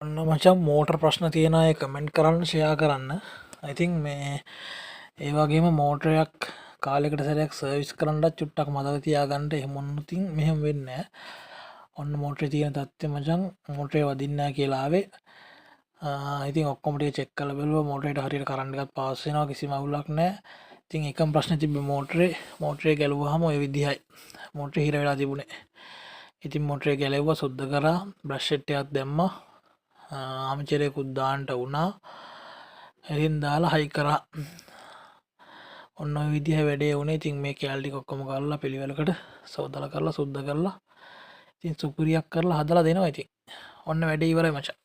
ඔන්න මචං මෝටර් ප්‍රශ්න තියෙන අය කමෙන්ට් කරන්න ෂෙයා කරන්න. ඉතින් මේ ඒ වගේම මෝටරයක් කාලෙකට සැරයක් සර්විස් කරන්නත් චුට්ටක් මතක තියාගන්න. එහෙම වුණොත් ඉතින් මෙහෙම වෙන්නේ නැහැ. ඔන්න මෝටරේ තියෙන තත්ත්වය මචං මෝටරේ වදින්නේ නැහැ කියලා ආවේ. ඉතින් ඔක්කොම ටික චෙක් කරලා බැලුවා මෝටරේට හරියට කරන්ට් එකක් පාස් වෙනවා කිසිම අවුලක් නැහැ. ඉතින් එකම ප්‍රශ්නේ තිබ්බේ මෝටරේ ගැලුවාම ওই විදිහයි. මෝටරේ හිර වෙලා තිබුණේ. ඉතින් මෝටරේ ගැලෙව්වා සුද්ධ කරා බ්‍රෂ් සෙට් එකක් දැම්මා. ආමචරයකුත් දාන්නට වුණා. ඉතින් දාලා හයි කරා. ඔන්න ඔය විදිහ වැඩේ වුණේ. ඉතින් මේ කැලේ ටික ඔක්කොම කරලා පිළිවෙලකට සෝදලා කරලා සුද්ධ කරලා ඉතින් සුපිරියක් කරලා හදලා දෙනවා. ඉතින් ඔන්න වැඩේ ඉවරයි මචං.